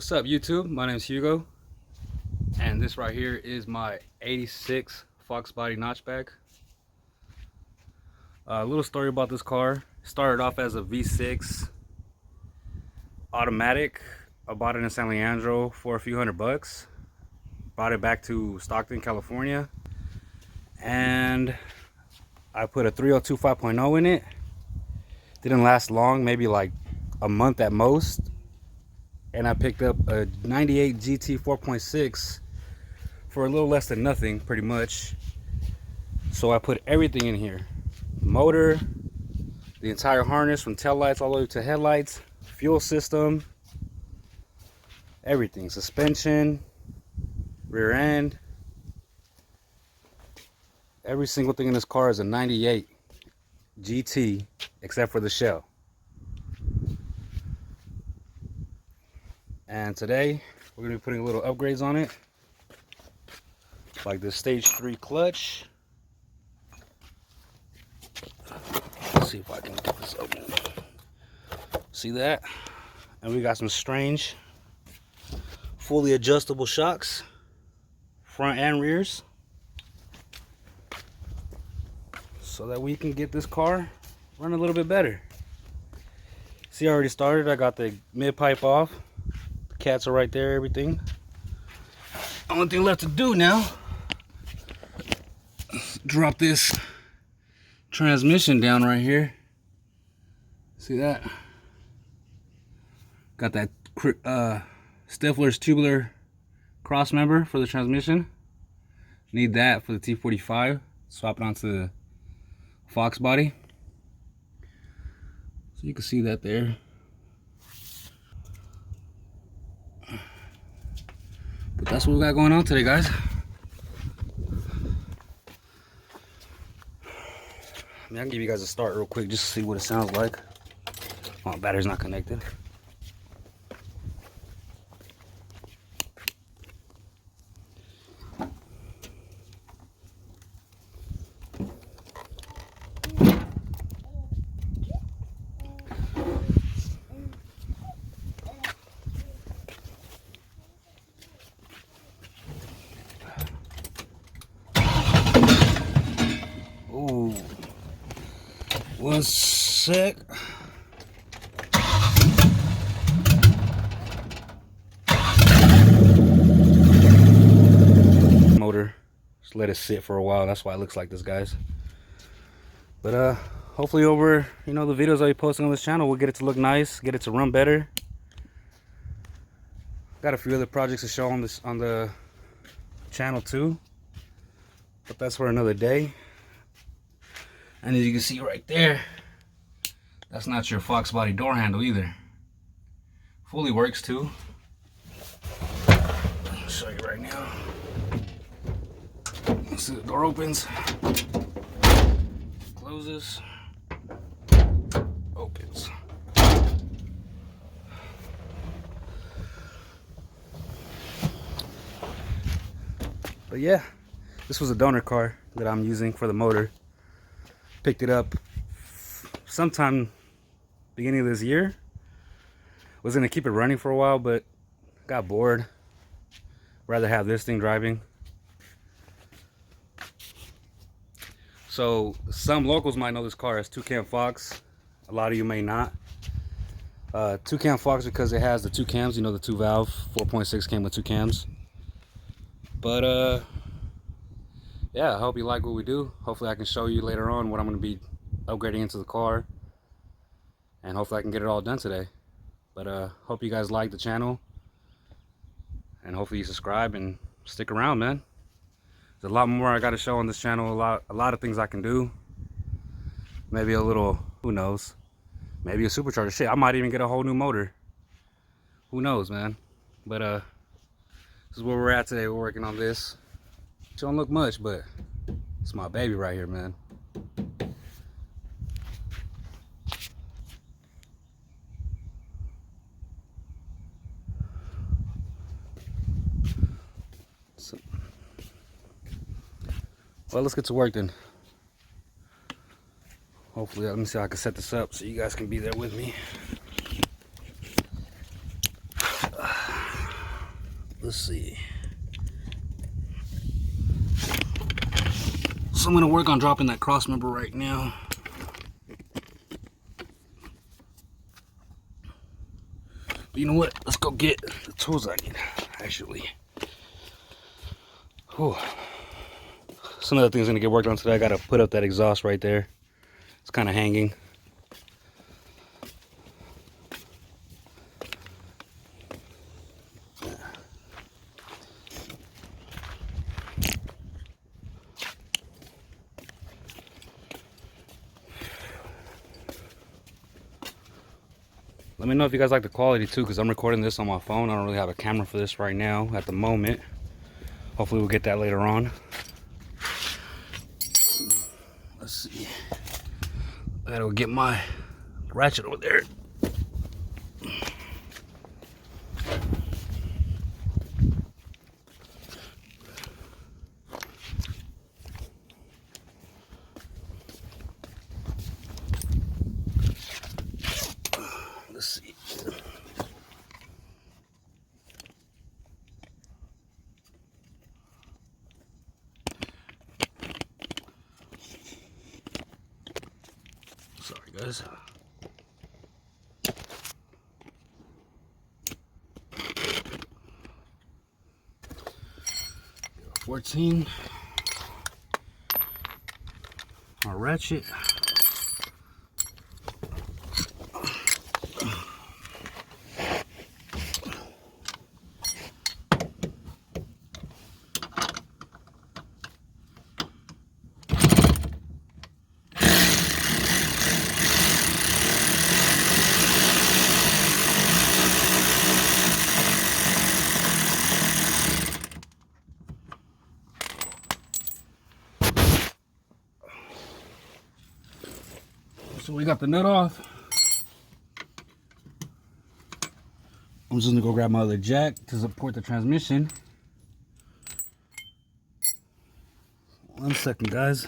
What's up, YouTube? My name is Hugo, and this right here is my 86 foxbody notchback. A little story about this car. Started off as a V6 automatic. I bought it in San Leandro for a few $100. Brought it back to Stockton, California, and I put a 302 5.0 in it. Didn't last long, maybe like a month at most. And I picked up a 98 GT 4.6 for a little less than nothing, pretty much. So I put everything in here: the motor, the entire harness from tail lights all the way to headlights, fuel system, everything, suspension, rear end. Every single thing in this car is a 98 GT except for the shell. And today we're going to be putting a little upgrades on it, like this stage 3 clutch. Let's see if I can get this open. See that? And we got some strange fully adjustable shocks, front and rears, so that we can get this car running a little bit better. See, I already started. I got the mid pipe off. Cats are right there, everything. Only thing left to do now is drop this transmission down right here. See that? Got that Stifler's tubular cross member for the transmission. Need that for the T45. Swap it onto the Fox body. So you can see that there. But that's what we got going on today, guys. I can give you guys a start real quick just to see what it sounds like. Oh, battery's not connected. Ooh. One sec. Motor, just let it sit for a while. That's why it looks like this, guys. But hopefully over, the videos I'll be posting on this channel, we'll get it to look nice, get it to run better. Got a few other projects to show on the channel too, but that's for another day. And as you can see right there, that's not your Fox body door handle either. Fully works too. I'll show you right now. Let's see, the door opens, closes, opens. But yeah, this was a donor car that I'm using for the motor. Picked it up sometime beginning of this year. Was gonna keep it running for a while, but got bored. Rather have this thing driving. So some locals might know this car as 2CAMFOX. A lot of you may not. 2CAMFOX because it has the two cams, the 2-valve 4.6 came with two cams. But yeah, I hope you like what we do. Hopefully I can show you later on what I'm going to be upgrading into the car, and hopefully I can get it all done today. But hope you guys like the channel, and hopefully you subscribe and stick around, man. There's a lot more I got to show on this channel. A lot of things I can do. Maybe a little, who knows, maybe a supercharger. Shit, I might even get a whole new motor. Who knows, man. But this is where we're at today. We're working on this. Don't look much, but it's my baby right here, man. So, well, let's get to work then. Hopefully, let me see how I can set this up so you guys can be there with me. let's see. So I'm gonna work on dropping that cross member right now. But you know what? Let's go get the tools I need, actually. Whew. Some other things gonna get worked on today. I gotta put up that exhaust right there. It's kind of hanging. Let me know if you guys like the quality too, because I'm recording this on my phone. I don't really have a camera for this right now at the moment. Hopefully we'll get that later on. Let's see. I gotta go get my ratchet over there. Let's see. Sorry, guys. Got 14. Our ratchet. So we got the nut off. I'm just gonna go grab my other jack to support the transmission. 1 second, guys.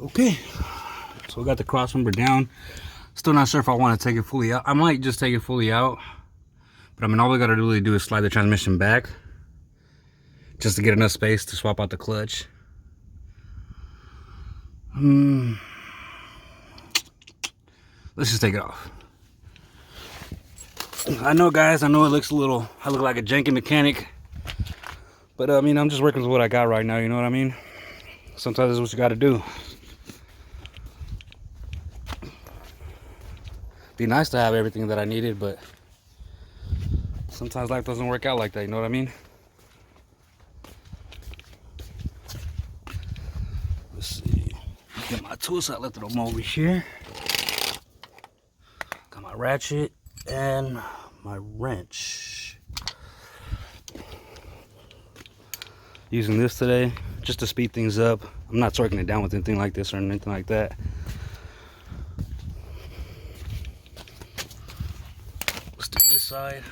Okay, so we got the cross member down. Still not sure if I want to take it fully out. I might just take it fully out, but I mean, all we gotta really do is slide the transmission back just to get enough space to swap out the clutch. Let's just take it off. I know, guys, I know it looks a little, I look like a janky mechanic, but I mean, I'm just working with what I got right now, you know what I mean? Sometimes that's what you gotta do. Be nice to have everything that I needed, but sometimes life doesn't work out like that, you know what I mean? Let's see. Get my tools, I left them over here. Got my ratchet and my wrench. Using this today just to speed things up. I'm not torquing it down with anything like this or anything like that. Let's do this side.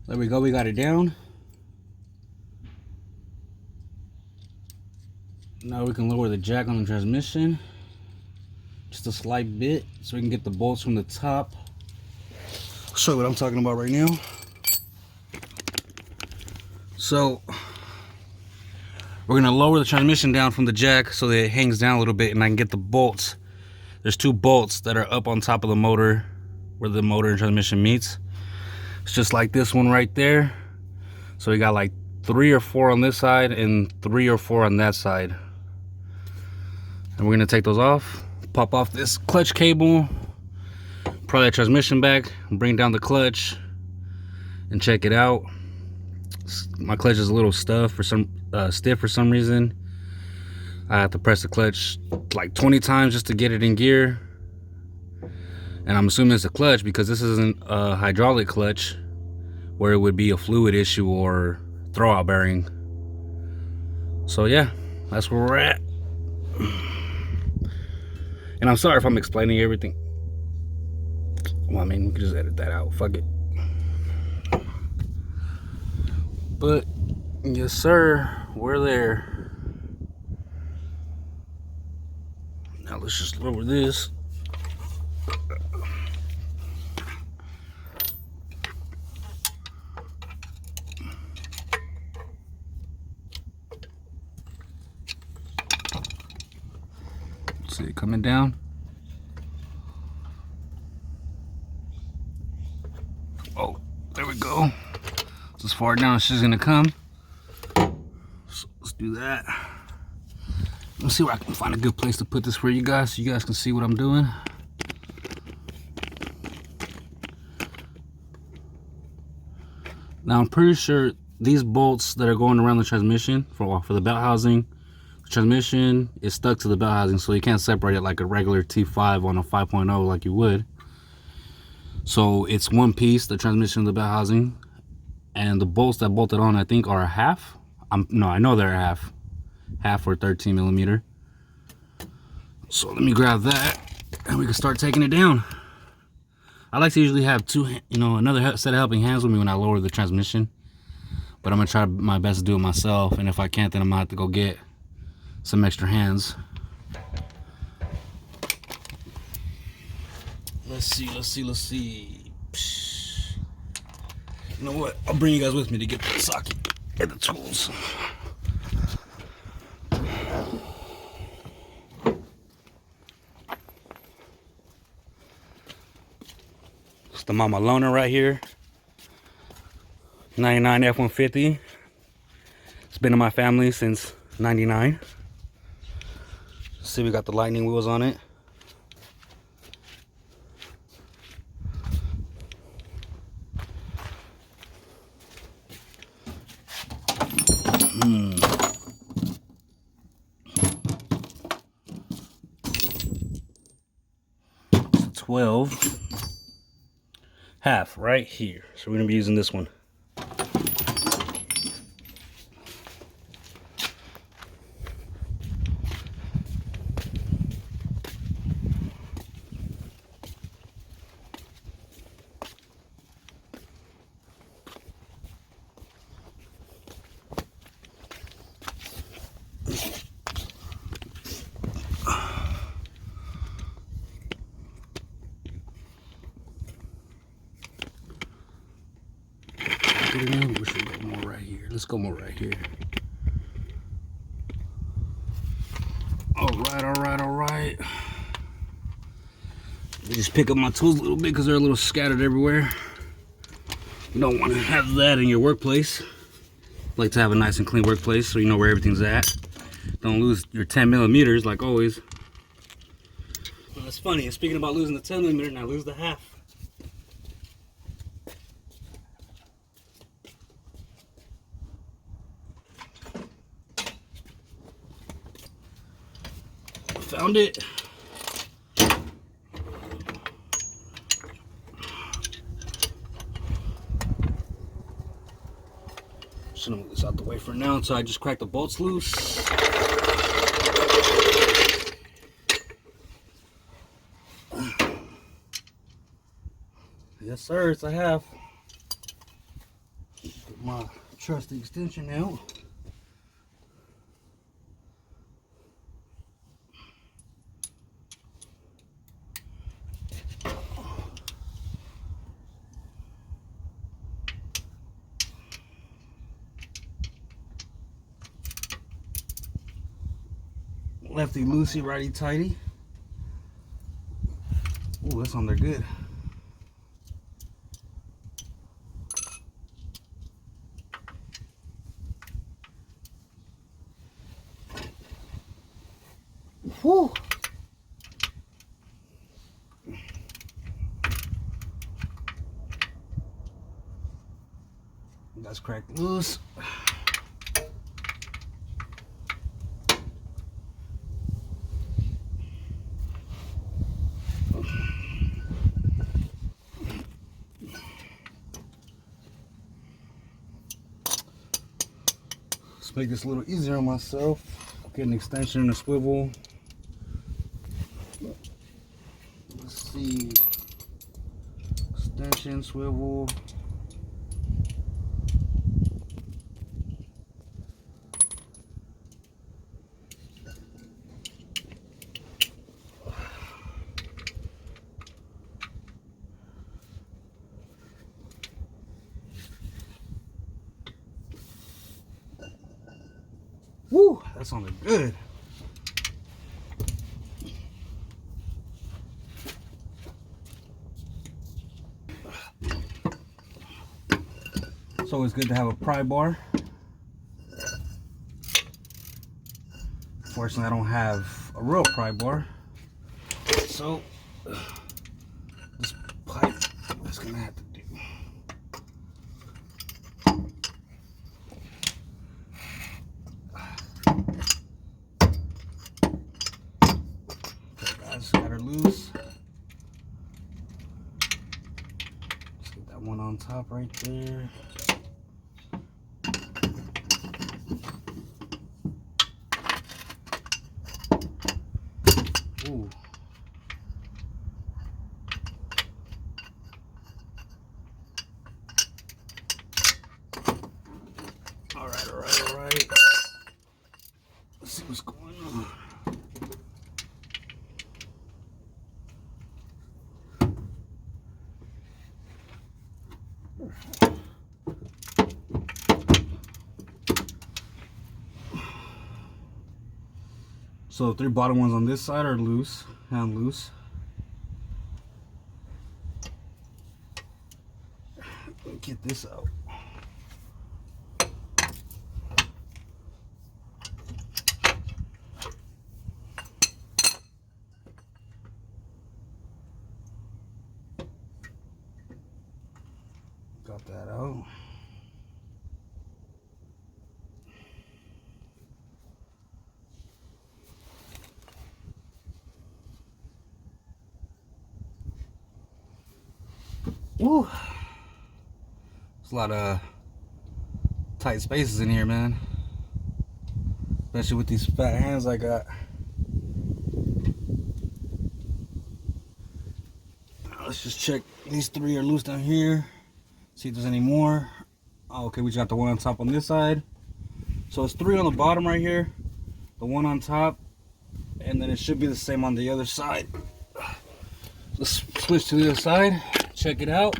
There we go, we got it down. Now we can lower the jack on the transmission. Just a slight bit so we can get the bolts from the top. I'll show you what I'm talking about right now. So we're gonna lower the transmission down from the jack so that it hangs down a little bit and I can get the bolts. There's 2 bolts that are up on top of the motor where the motor and transmission meets. It's just like this one right there. So we got like 3 or 4 on this side and 3 or 4 on that side. And we're gonna take those off, pop off this clutch cable, pry that transmission back, bring down the clutch, and check it out. My clutch is a little stiff for some reason. I have to press the clutch like 20 times just to get it in gear. And I'm assuming it's a clutch because this isn't a hydraulic clutch where it would be a fluid issue or throwout bearing. So yeah, that's where we're at. And I'm sorry if I'm explaining everything. Well, I mean, we can just edit that out. Fuck it. But yes, sir, we're there. Now let's just lower this. See it coming down. Oh, there we go. It's as far down as she's gonna come. So let's do that. Let's see where I can find a good place to put this for you guys so you guys can see what I'm doing. Now I'm pretty sure these bolts that are going around the transmission for the belt housing, the transmission is stuck to the belt housing, so you can't separate it like a regular T5 on a 5.0 like you would. So it's one piece, the transmission and the belt housing, and the bolts that bolted on I think are a half. I know they're a half or 13 millimeter. So let me grab that and we can start taking it down. I like to usually have another set of helping hands with me when I lower the transmission, but I'm gonna try my best to do it myself, and if I can't, then I'm gonna have to go get some extra hands. Let's see. You know what? I'll bring you guys with me to get the socket and the tools. It's the Mama Loner right here. 99 F-150. It's been in my family since 99. See, we got the lightning wheels on it. Hmm. 12 half right here. So we're gonna be using this one. We should go more right here. Let's go more right here. All right. I just pick up my tools a little bit because they're a little scattered everywhere. You don't want to have that in your workplace. Like to have a nice and clean workplace so you know where everything's at. Don't lose your 10 millimeters like always. Well, that's funny. Speaking about losing the 10 millimeter, now lose the half. Found it. Just gonna move this out the way for now until I just crack the bolts loose. Yes, sir, it's a half. Get my trusty extension out. Lefty loosey, righty tighty. Ooh, that's on there good. Whew. That's cracked loose. Let's make this a little easier on myself. Get an extension and a swivel. Let's see. Extension, swivel. Woo, that sounded good. It's always good to have a pry bar. Fortunately, I don't have a real pry bar, so this pipe is gonna have to do. Okay, guys, got her loose. Let's get that one on top right there. Ooh. All right. Let's see what's going on. So the 3 bottom ones on this side are loose, and loose. Get this out. Got that out. Woo! There's a lot of tight spaces in here, man. Especially with these fat hands I got. Let's just check. These 3 are loose down here. See if there's any more. Oh, okay, we just got the one on top on this side. So it's 3 on the bottom right here. The one on top. And then it should be the same on the other side. Let's switch to the other side. Check it out.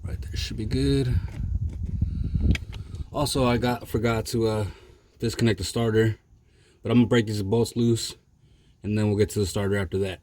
Right there should be good. Also, I forgot to disconnect the starter, but I'm gonna break these bolts loose, and then we'll get to the starter after that.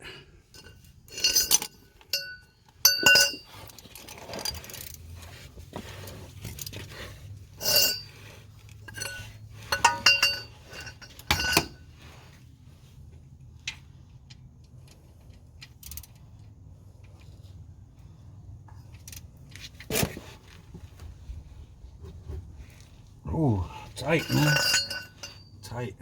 Oh, tight, man. Tight.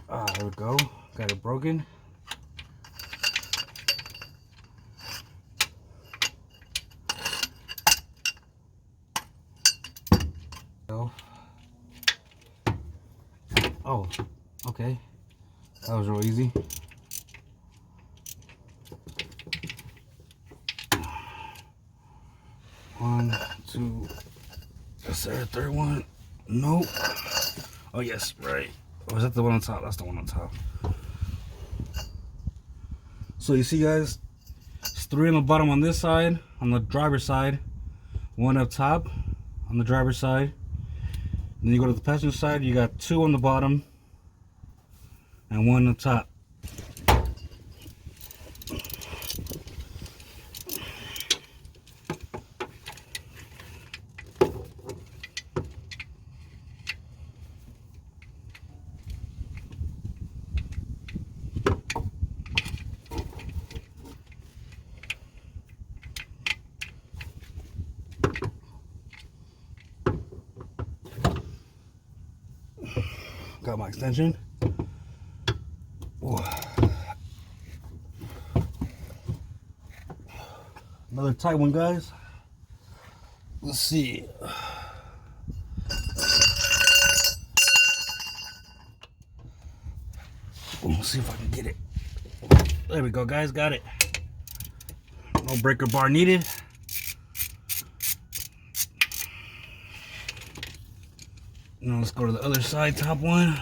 There we go. Got it broken. Oh, okay. That was real easy. One, two. Is there a 3rd one? Nope. Oh, yes, right. Or is that the one on top? That's the one on top. So you see, guys, it's 3 on the bottom on this side, on the driver's side. 1 up top on the driver's side. Then you go to the passenger side, you got 2 on the bottom and 1 on top. out my extension. Ooh. Another tight one, guys. Let's see. Let's see if I can get it. There we go, guys. Got it. No breaker bar needed. Now let's go to the other side, top one.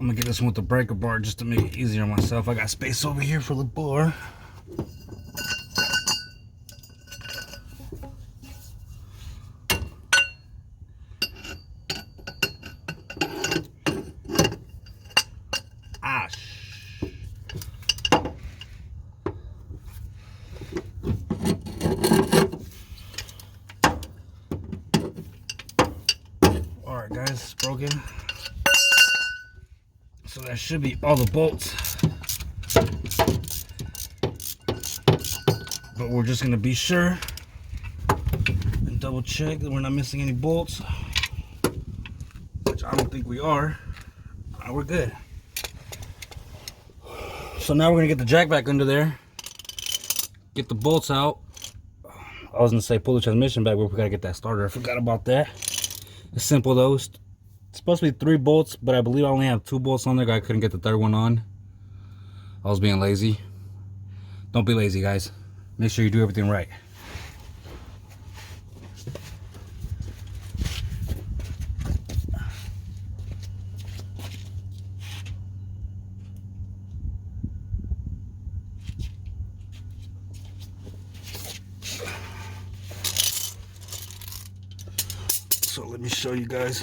I'm gonna get this one with the breaker bar just to make it easier on myself. I got space over here for the bar. Alright guys, it's broken. So that should be all the bolts. But we're just gonna be sure and double check that we're not missing any bolts, which I don't think we are. We're good. So now we're gonna get the jack back under there, get the bolts out. I was gonna say pull the transmission back, but we gotta get that starter. I forgot about that. It's simple though. It's supposed to be 3 bolts, but I believe I only have 2 bolts on there. I couldn't get the third one on. I was being lazy. Don't be lazy, guys. Make sure you do everything right. So let me show you guys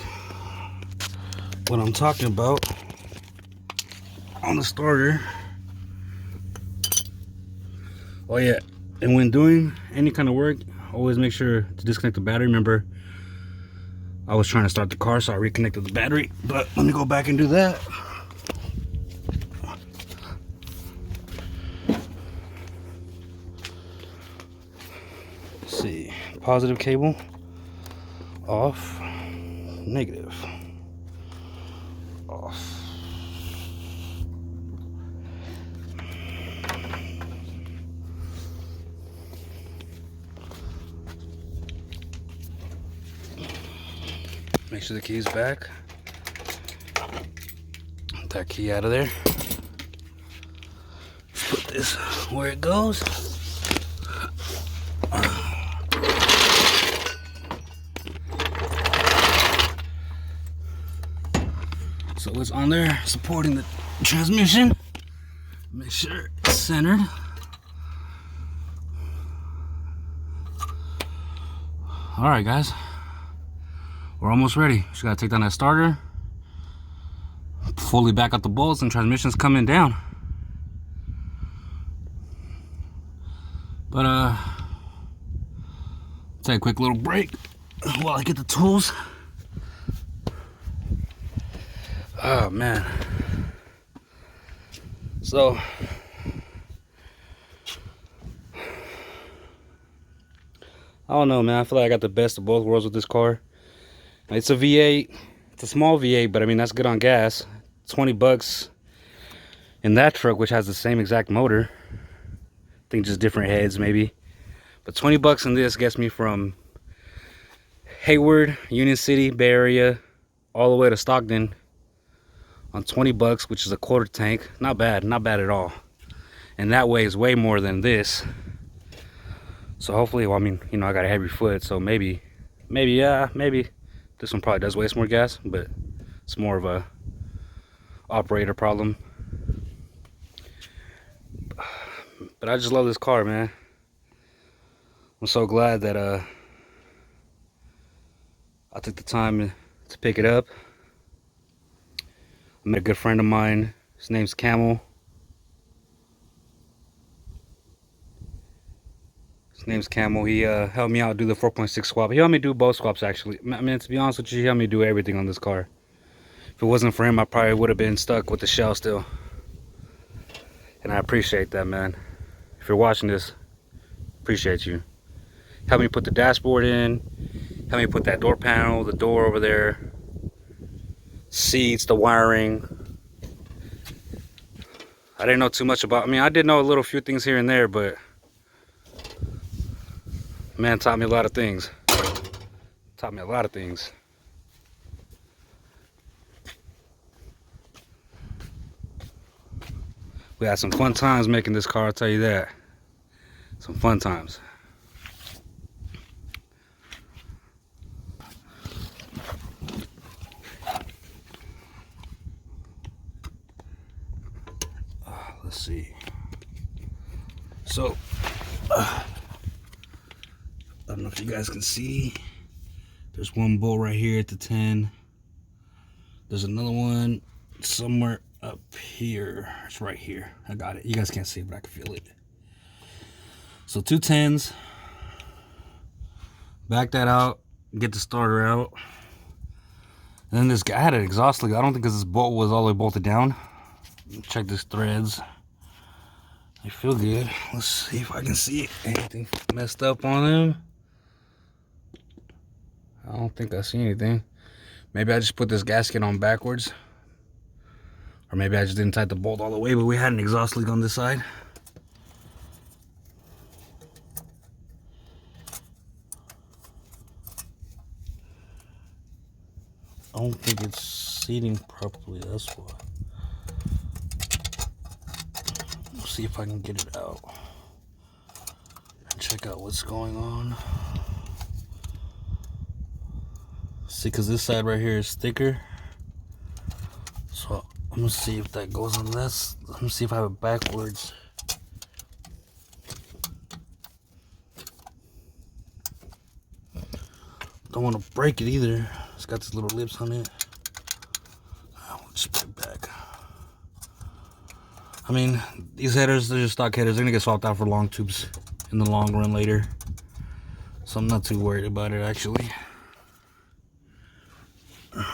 what I'm talking about on the starter. Oh yeah, and when doing any kind of work, always make sure to disconnect the battery. Remember, I was trying to start the car, so I reconnected the battery, but let me go back and do that. Let's see, positive cable off, negative off. Make sure the key's back. Get that key out of there. Put this where it goes. So it's on there supporting the transmission. Make sure it's centered. All right, guys. We're almost ready. Just gotta take down that starter, fully back up the bolts, and transmission's coming down. But take a quick little break while I get the tools. Oh man. So I don't know, man. I feel like I got the best of both worlds with this car. It's a V8. It's a small V8, but I mean, that's good on gas. 20 bucks in that truck, which has the same exact motor. I think just different heads maybe. But 20 bucks in this gets me from Hayward, Union City, Bay Area, all the way to Stockton on 20 bucks, which is a quarter tank. Not bad, not bad at all. And that weighs way more than this. So hopefully, well, I mean, you know, I got a heavy foot, so maybe this one probably does waste more gas, but it's more of a operator problem. But I just love this car, man. I'm so glad that I took the time to pick it up. I met a good friend of mine His name's Camel. His name's Camel. He helped me out do the 4.6 swap. He helped me do both swaps actually. I mean, to be honest with you, he helped me do everything on this car. If it wasn't for him, I probably would have been stuck with the shell still. And I appreciate that, man. If you're watching this, appreciate you. Help me put the dashboard in. Help me put that door panel, the door over there, seats, the wiring. I didn't know too much about, I mean, I did know a little few things here and there, but man taught me a lot of things. Taught me a lot of things. We had some fun times making this car, I'll tell you that. Some fun times. Let's see. So, I don't know if you guys can see. There's one bolt right here at the 10. There's another one somewhere up here. It's right here. I got it. You guys can't see it, but I can feel it. So 2 10s. Back that out. Get the starter out. And then this guy had an exhaust leak. I don't think this bolt was all the way bolted down. Check these threads. They feel good. Let's see if I can see anything messed up on them. I don't think I see anything. Maybe I just put this gasket on backwards. Or maybe I just didn't tighten the bolt all the way, but we had an exhaust leak on this side. I don't think it's seating properly, that's why. Let's see if I can get it out and check out what's going on. See, because this side right here is thicker. So I'm gonna see if that goes on this. Let me see if I have it backwards. Don't want to break it either. It's got these little lips on it. I'll just put it back. I mean, these headers, they're just stock headers. They're gonna get swapped out for long tubes in the long run later. So I'm not too worried about it actually.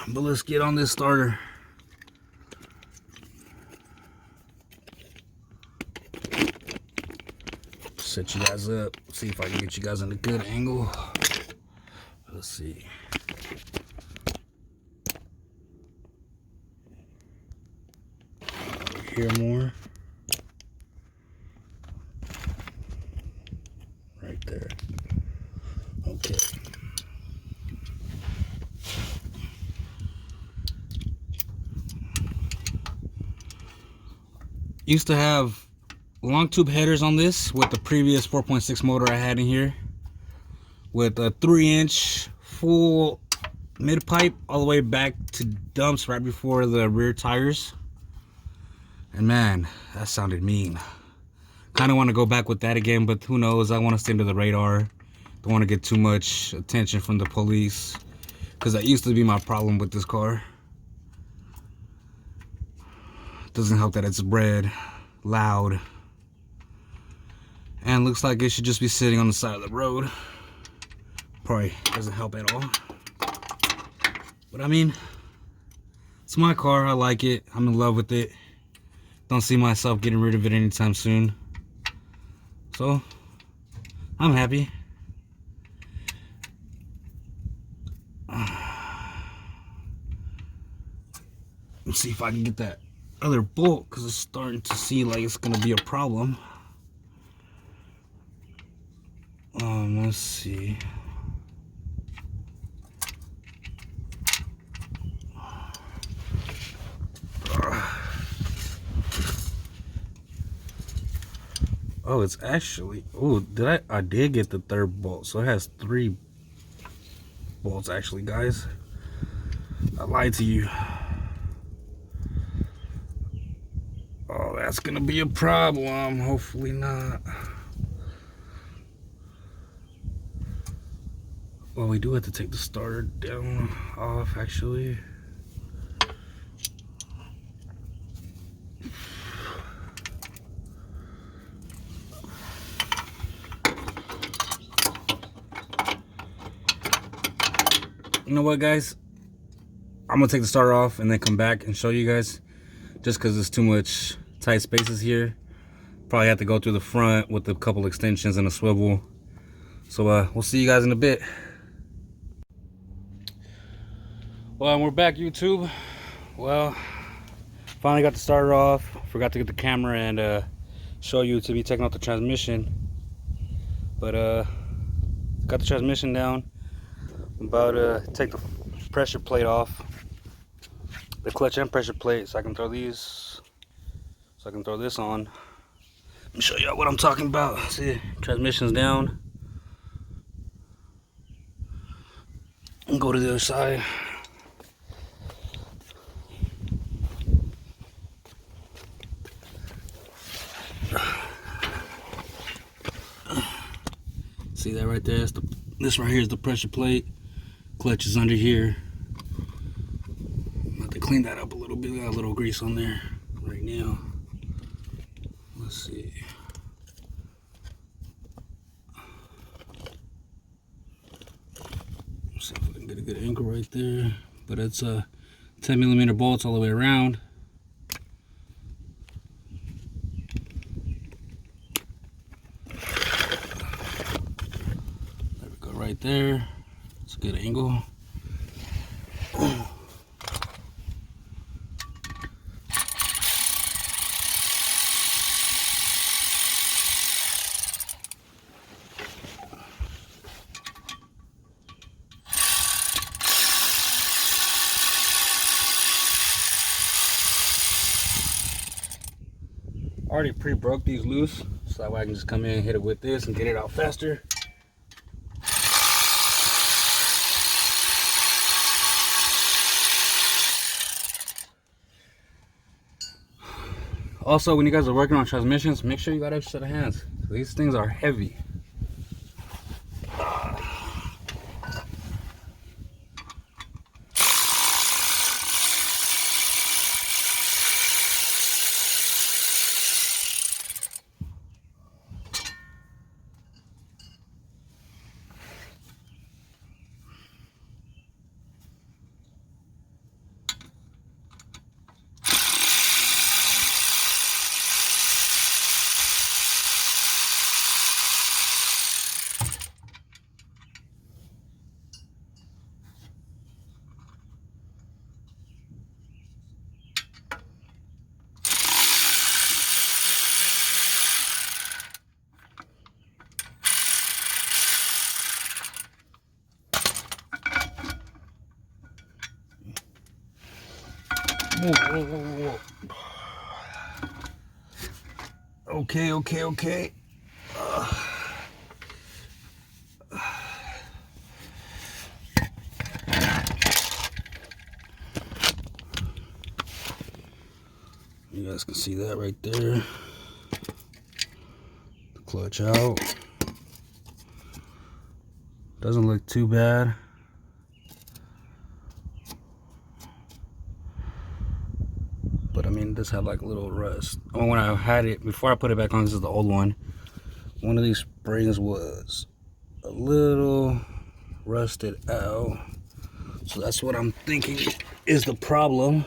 But let's get on this starter. Set you guys up. See if I can get you guys in a good angle. Let's see. Over here more. Right there. Okay. Used to have long tube headers on this with the previous 4.6 motor I had in here, with a 3-inch full mid pipe all the way back to dumps right before the rear tires. And man, that sounded mean. Kind of want to go back with that again, but who knows? I want to stay under the radar. Don't want to get too much attention from the police, because that used to be my problem with this car. Doesn't help that it's red, loud, and looks like it should just be sitting on the side of the road. Probably doesn't help at all. But I mean, it's my car. I like it. I'm in love with it. Don't see myself getting rid of it anytime soon. So, I'm happy. Let's see if I can get that other bolt, because it's starting to see like it's gonna be a problem. Let's see. Oh, it's actually, oh, I did get the third bolt, so it has 3 bolts actually, guys. I lied to you. Oh, that's gonna be a problem. Hopefully not. Well, we do have to take the starter down off actually. You know what, guys? I'm gonna take the starter off and then come back and show you guys, just because there's too much tight spaces here. Probably have to go through the front with a couple extensions and a swivel. So we'll see you guys in a bit. Well, we're back, YouTube. Well, finally got the starter off. Forgot to get the camera and show you to be taking out the transmission. But got the transmission down. I'm about to take the pressure plate off, the clutch and pressure plate, so I can throw these, so I can throw this on. Let me show you what I'm talking about. See, transmission's down. And go to the other side. See that right there? This right here is the pressure plate. Clutch is under here. I'm about to clean that up a little bit. Got a little grease on there right now. Let's see. Let's see if we can get a good angle right there. But it's 10mm bolts all the way around. There we go, right there. It's a good angle. Already pre-broke these loose, so that way I can just come in and hit it with this and get it out faster. Also, when you guys are working on transmissions, make sure you got extra set of hands. These things are heavy. Whoa. Okay. You guys can see that right there. The clutch out. Doesn't look too bad. But I mean, it does have like a little rust. Oh, when I had it, before I put it back on, this is the old one. One of these springs was a little rusted out. So that's what I'm thinking is the problem.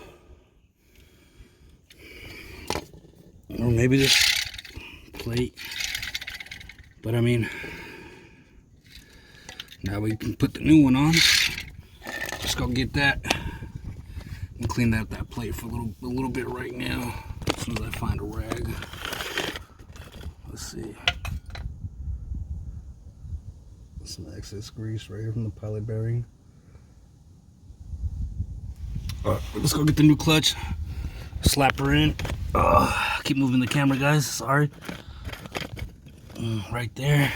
Or maybe this plate. But I mean, now we can put the new one on. Just go get that and clean that plate for a little bit right now. As soon as I find a rag. Let's see. Some excess grease right here from the pilot bearing. Alright, let's go get the new clutch. Slap her in. Keep moving the camera, guys. Sorry. Right there.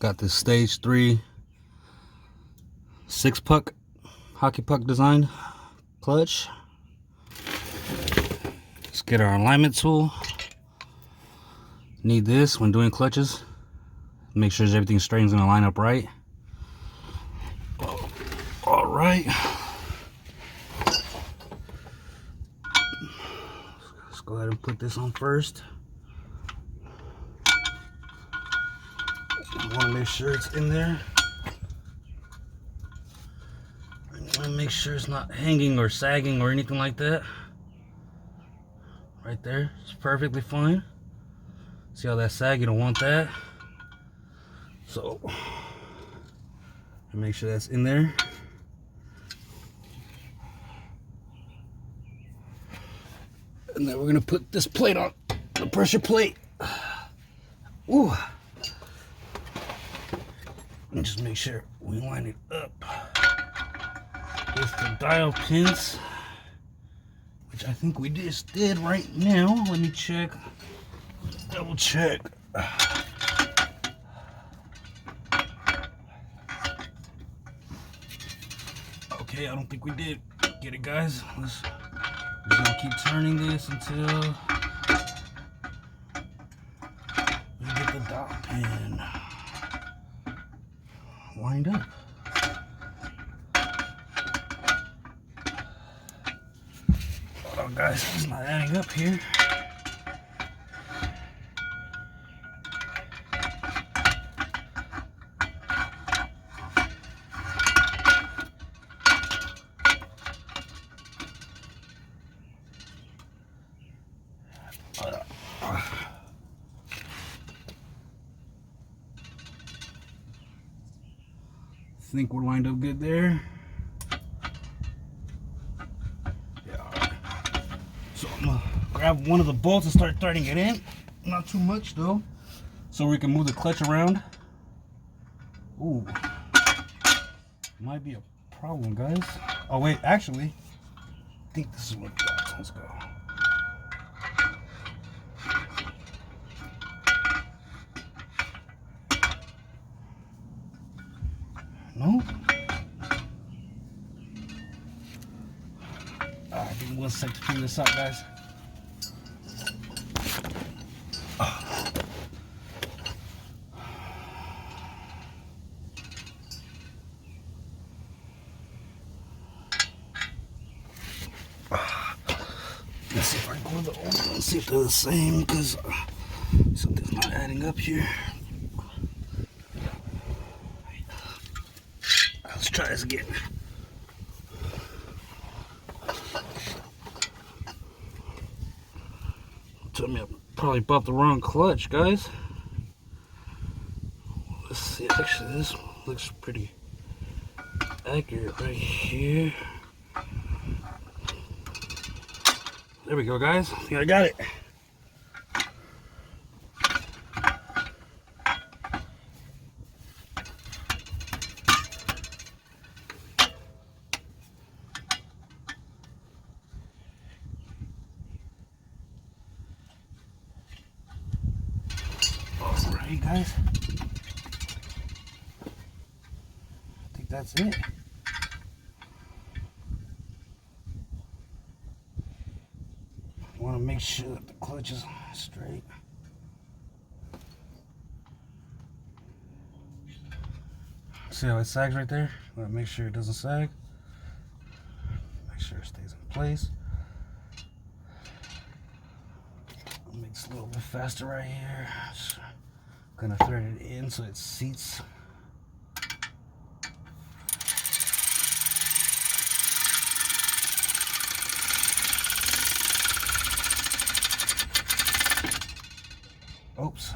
Got this stage 3 6-puck hockey puck design clutch. Let's get our alignment tool. Need this when doing clutches. Make sure everything straightens gonna line up right. All right. Let's go ahead and put this on first. I want to make sure it's in there. I want to make sure it's not hanging or sagging or anything like that. Right there, it's perfectly fine. See how that sag? You don't want that. So, make sure that's in there. And then we're gonna put this plate on, the pressure plate. Ooh. And just make sure we line it up with the dial pins, which I think we just did right now. Let me check, double check. Okay, I don't think we did. Get it, guys? Let's just gonna keep turning this until we get the dot pin lined up. Oh, guys, it's not adding up here. I think we're lined up good there. Yeah. So I'm gonna grab one of the bolts and start threading it in. Not too much though, so we can move the clutch around. Ooh, might be a problem, guys. Oh wait, actually, I think this is what it does. Let's go. No? Alright, give me 1 sec to figure this out, guys. Let's see if I can go to the old one and see if they're the same, because something's not adding up here. Let's try this again. Tell me I probably bought the wrong clutch, guys. Let's see, actually this looks pretty accurate right here. There we go, guys. I think I got it. Alright, guys. I think that's it. Want to make sure that the clutch is straight. See how it sags right there? Want to make sure it doesn't sag. Make sure it stays in place. I'll make this a little bit faster right here. Just gonna thread it in so it seats. Oops.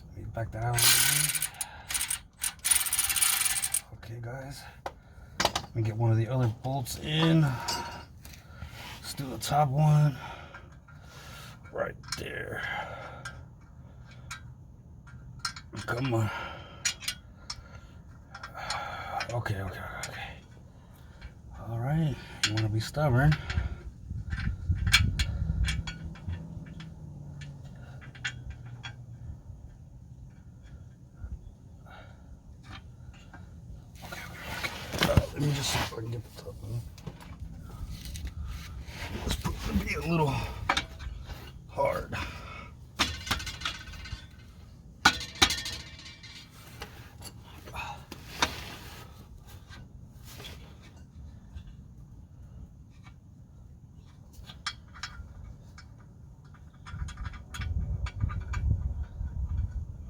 Let me back that out a little bit. Okay, guys. Let me get one of the other bolts in. Let's do the top one. Right there. Come on. Okay. All right. You want to be stubborn. see if I can get the top one. This could be a little hard.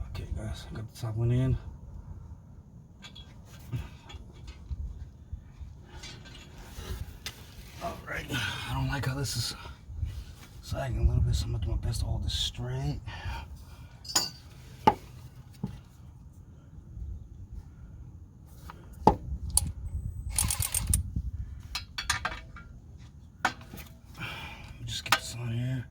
Okay guys, I got the top one in. Alright, I don't like how this is sagging a little bit, so I'm gonna do my best to hold this straight. Just get this on here.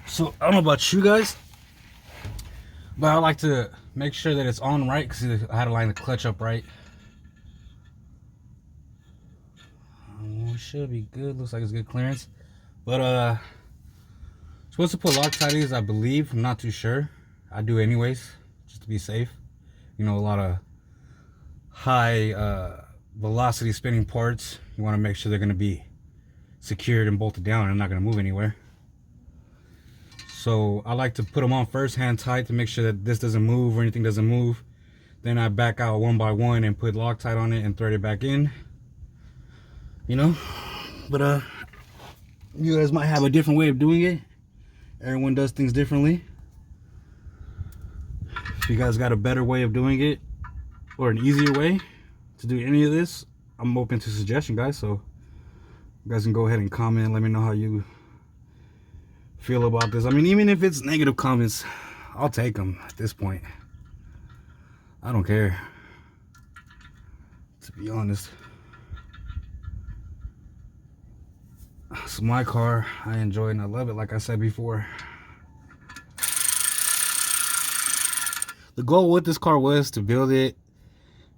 So I don't know about you guys, but I like to make sure that it's on right because I had to line the clutch up right. We should be good. Looks like it's good clearance. But supposed to put Loctite, I believe. I'm not too sure. I do anyways, just to be safe. You know, a lot of high velocity spinning parts. You want to make sure they're going to be secured and bolted down and not going to move anywhere. So I like to put them on first, hand tight, to make sure that this doesn't move or anything doesn't move. Then I back out one by one and put Loctite on it and thread it back in. You know, but you guys might have a different way of doing it. Everyone does things differently. If you guys got a better way of doing it or an easier way to do any of this, I'm open to suggestion, guys. So you guys can go ahead and comment. Let me know how you feel about this. I mean, even if it's negative comments, I'll take them at this point. I don't care, to be honest. It's my car. I enjoy it and I love it, like I said before. The goal with this car was to build it,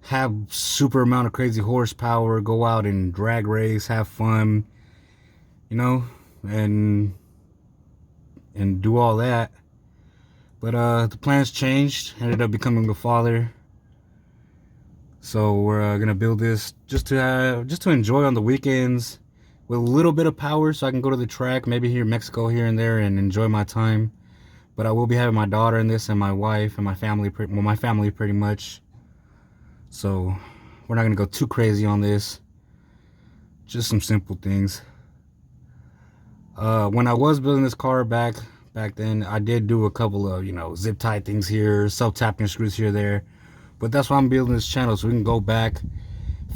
have super amount of crazy horsepower, go out and drag race, have fun, you know, and do all that. But the plans changed. Ended up becoming a father, so we're gonna build this just to enjoy on the weekends with a little bit of power, so I can go to the track, maybe here in Mexico here and there, and enjoy my time. But I will be having my daughter in this and my wife and my family, my family pretty much. So we're not gonna go too crazy on this, just some simple things. When I was building this car back then, I did do a couple of, you know, zip tie things here, self-tapping screws here, there. But that's why I'm building this channel, so we can go back,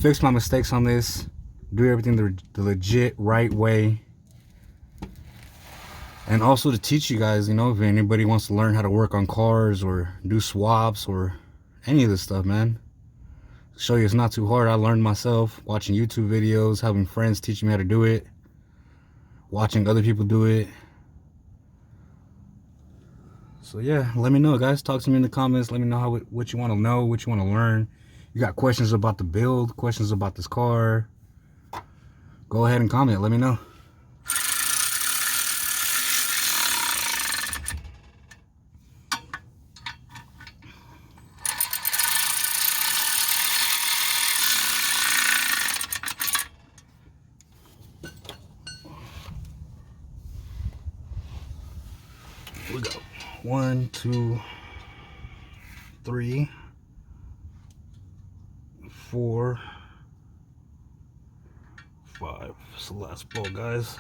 fix my mistakes on this, do everything the legit right way. And also to teach you guys, you know, if anybody wants to learn how to work on cars or do swaps or any of this stuff, man. Show you it's not too hard. I learned myself watching YouTube videos, having friends teaching me how to do it, watching other people do it. So yeah, let me know, guys. Talk to me in the comments. Let me know what you want to know, what you want to learn. You got questions about the build, questions about this car, go ahead and comment. Let me know. We go 1, 2, 3, 4, 5. It's the last bolt, guys.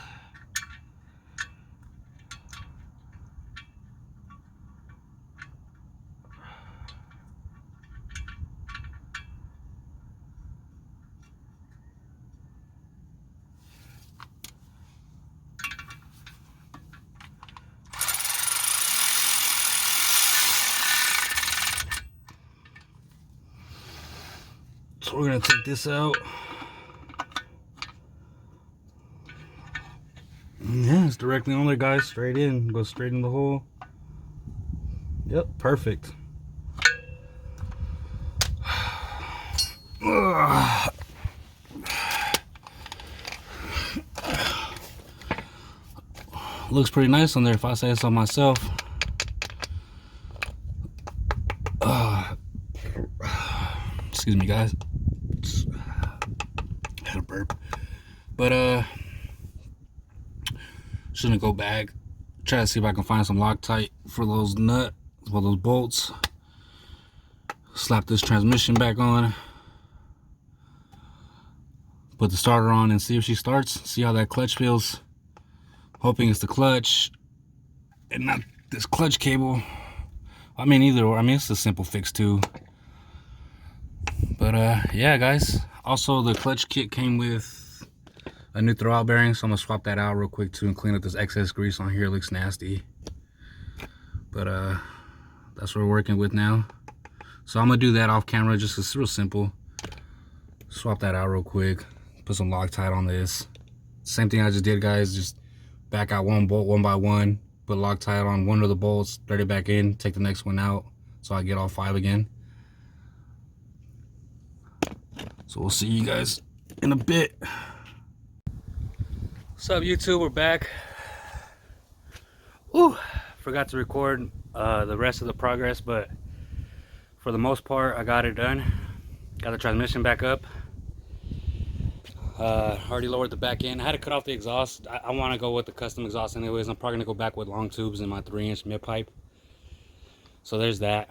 So we're gonna take this out. Yeah, it's directly on there, guys. Straight in. Go straight in the hole. Yep, perfect. Looks pretty nice on there, if I say so myself. Excuse me, guys. I had a burp. But just gonna go back, try to see if I can find some Loctite for those nuts, for those bolts. Slap this transmission back on. Put the starter on and see if she starts. See how that clutch feels. Hoping it's the clutch and not this clutch cable. I mean, either or. I mean, it's a simple fix too. But yeah, guys. Also, the clutch kit came with a new throwout bearing, so I'm gonna swap that out real quick too and clean up this excess grease on here. It looks nasty. But that's what we're working with now. So I'm gonna do that off camera. Just it's real simple. Swap that out real quick. Put some Loctite on this. Same thing I just did, guys. Just back out one bolt one by one. Put Loctite on one of the bolts. Thread it back in. Take the next one out, so I get all 5 again. So we'll see you guys in a bit. What's up, YouTube? We're back. Ooh, forgot to record the rest of the progress, but for the most part, I got it done. Got the transmission back up. Already lowered the back end. I had to cut off the exhaust. I want to go with the custom exhaust anyways. I'm probably gonna go back with long tubes in my 3-inch mid pipe. So there's that.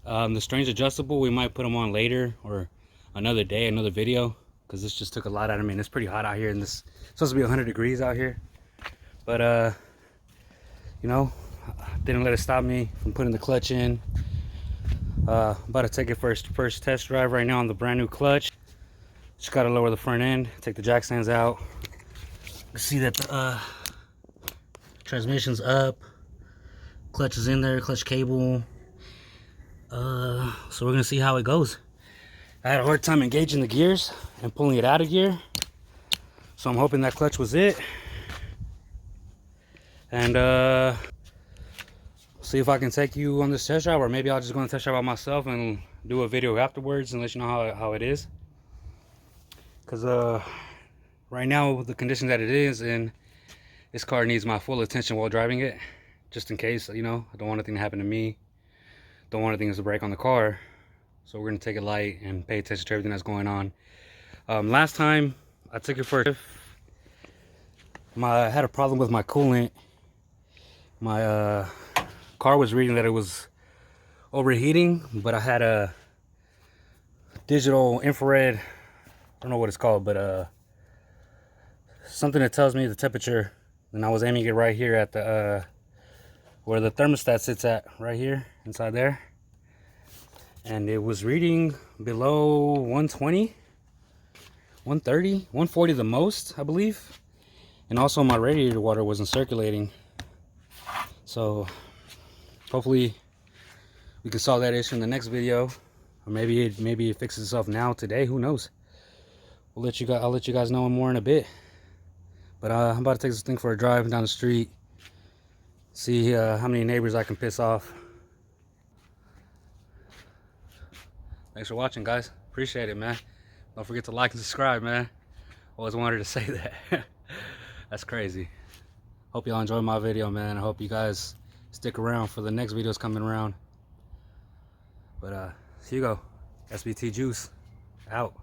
The strings adjustable, we might put them on later or another day, another video, because this just took a lot out of me, and it's pretty hot out here, and this it's supposed to be 100 degrees out here. But you know, didn't let it stop me from putting the clutch in. About to take it first test drive right now on the brand new clutch. Just gotta lower the front end, take the jack stands out. See that the transmission's up, clutch is in there, clutch cable. So we're gonna see how it goes. I had a hard time engaging the gears and pulling it out of gear, so I'm hoping that clutch was it. And see if I can take you on this test drive, or maybe I'll just go on a test drive by myself and do a video afterwards and let you know how it is. Because right now, with the condition that it is in, this car needs my full attention while driving it, just in case, you know, I don't want anything to happen to me. Don't want anything to break on the car. So we're going to take it light and pay attention to everything that's going on. Last time I took it for a I had a problem with my coolant. My car was reading that it was overheating, but I had a digital infrared, I don't know what it's called, but something that tells me the temperature, and I was aiming it right here at the where the thermostat sits at, right here inside there, and it was reading below 120, 130, 140 the most, I believe. And also my radiator water wasn't circulating. So hopefully we can solve that issue in the next video, or maybe it fixes itself now, today, who knows. I'll let you guys know more in a bit. But I'm about to take this thing for a drive down the street, see how many neighbors I can piss off. Thanks for watching, guys. Appreciate it, man. Don't forget to like and subscribe, man. Always wanted to say that. That's crazy. Hope y'all enjoyed my video, man. I hope you guys stick around for the next videos coming around. But here you go. SBT Juice out.